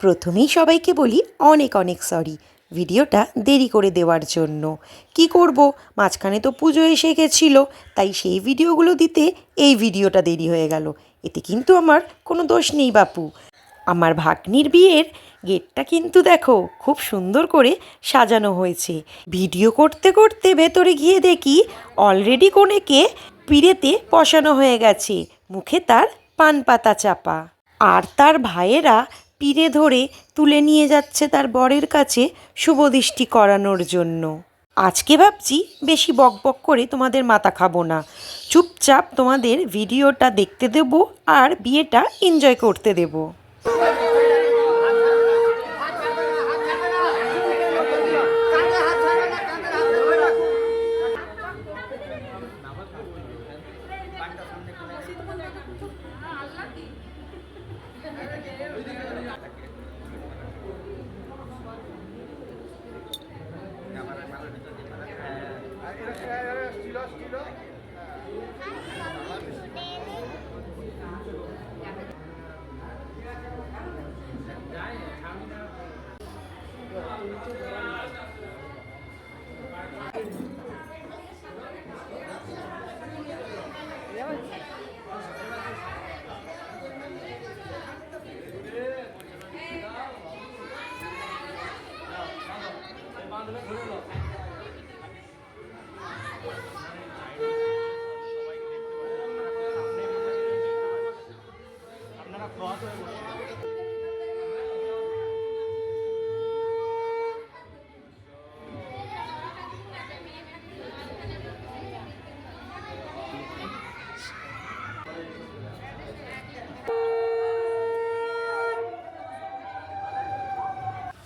প্রথমেই সবাইকে বলি অনেক অনেক সরি ভিডিওটা দেরি করে দেওয়ার জন্য। কি করব, মাঝখানে তো পুজো এসে গেছিলো, তাই সেই ভিডিওগুলো দিতে এই ভিডিওটা দেরি হয়ে গেল। এতে কিন্তু আমার কোনো দোষ নেই বাপু। আমার ভাগ্নির বিয়ের গেটটা কিন্তু দেখো খুব সুন্দর করে সাজানো হয়েছে। ভিডিও করতে করতে ভেতরে গিয়ে দেখি অলরেডি কনেকে পিঁড়েতে বসানো হয়ে গেছে, মুখে তার পান পাতা চাপা। আর তার ভাইয়েরা পিঁড়ে ধরে তুলে নিয়ে যাচ্ছে তার বরের কাছে শুভদৃষ্টি করানোর জন্য। আজকে ভাবছি বেশি বকবক করে তোমাদের মাথা খাবো না, চুপচাপ তোমাদের ভিডিওটা দেখতে দেবো আর বিয়েটা এনজয় করতে দেবো।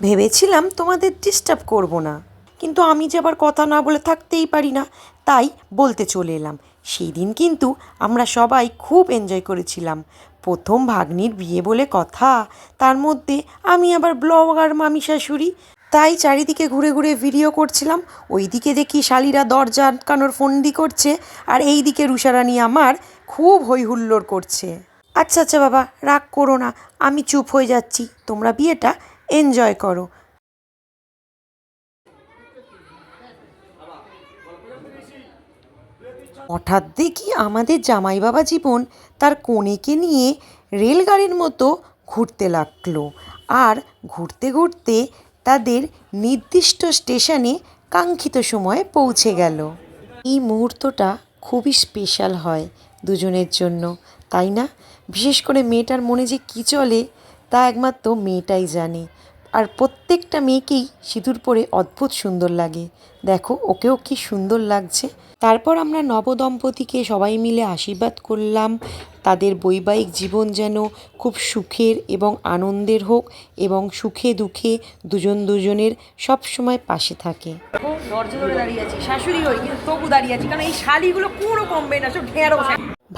ভেবেছিলাম তোমাদের ডিস্টার্ব করব না, কিন্তু আমি যে আবার কথা না বলে থাকতেই পারি না, তাই বলতে চলে এলাম। সেই দিন কিন্তু আমরা সবাই খুব এনজয় করেছিলাম। প্রথম ভাগ্নির বিয়ে বলে কথা, তার মধ্যে আমি আবার ব্লগার মামি শাশুড়ি, তাই চারিদিকে ঘুরে ঘুরে ভিডিও করছিলাম। ওইদিকে দেখি শালিরা দরজা আটকানোর ফন্দি করছে, আর এই দিকে রুষারানী আমার খুব হই হুল্লোড় করছে। আচ্ছা আচ্ছা বাবা, রাগ করো না, আমি চুপ হয়ে যাচ্ছি, তোমরা বিয়েটা এনজয় করো। হঠাৎ দেখি আমাদের জামাই বাবা জীবন তার কনেকে নিয়ে রেলগাড়ির মতো ঘুরতে লাগলো, আর ঘুরতে ঘুরতে তাদের নির্দিষ্ট স্টেশনে কাঙ্ক্ষিত সময়ে পৌঁছে গেল। এই মুহূর্তটা খুবই স্পেশাল হয় দুজনের জন্য, তাই না? বিশেষ করে মেয়েটার মনে যে কী চলে তা একমাত্র মেয়েটাই জানে। আর প্রত্যেকটা মেয়েকেই সিঁদুর পরে অদ্ভুত সুন্দর লাগে। দেখো ওকেও কি সুন্দর লাগছে। তারপর আমরা নবদম্পতিকে সবাই মিলে আশীর্বাদ করলাম, তাদের বৈবাহিক জীবন যেন খুব সুখের এবং আনন্দের হোক, এবং সুখে দুঃখে দুজন দুজনের সব সময় পাশে থাকে। দরজা ধরে দাঁড়িয়ে আছি, শাশুড়ি হই কিন্তু তবু দাঁড়িয়ে আছি, কারণ এই শাড়িগুলো পুরো কমবে না, সব ঢেঁড়ো।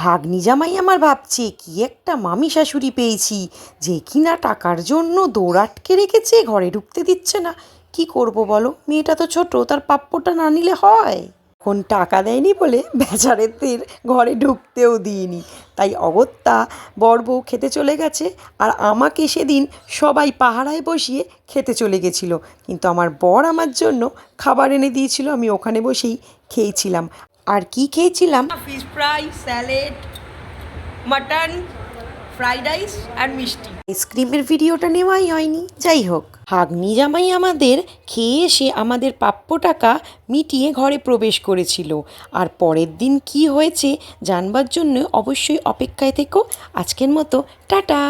ভাগ্নি জামাই আমার ভাবছে কি একটা মামি শাশুড়ি পেয়েছি, যে কিনা টাকার জন্য দৌড় আটকে রেখেছে, ঘরে ঢুকতে দিচ্ছে না। কি করব বলো, মেয়েটা তো ছোট, তার প্রাপ্যটা না নিলে হয়। এখন টাকা দেয়নি বলে বেচারেদের ঘরে ঢুকতেও দিইনি, তাই অগত্যা বর বউ খেতে চলে গেছে, আর আমাকে সেদিন সবাই পাহারায় বসিয়ে খেতে চলে গেছিলো। কিন্তু আমার বর আমার জন্য খাবার এনে দিয়েছিল, আমি ওখানে বসেই খেয়েছিলাম। আর কি খেয়েছিলাম? Fish fry, salad, mutton, fried rice আর মিষ্টি। আইসক্রিমের ভিডিওটা নেওয়াই হয়নি। যাই হোক, ভাগ্নি জামাই আমাদের খেয়ে এসে আমাদের প্রাপ্য টাকা মিটিয়ে ঘরে প্রবেশ করেছিল। আর পরের দিন কি হয়েছে জানবার জন্য অবশ্যই অপেক্ষায় থেকো। আজকের মতো টাটা।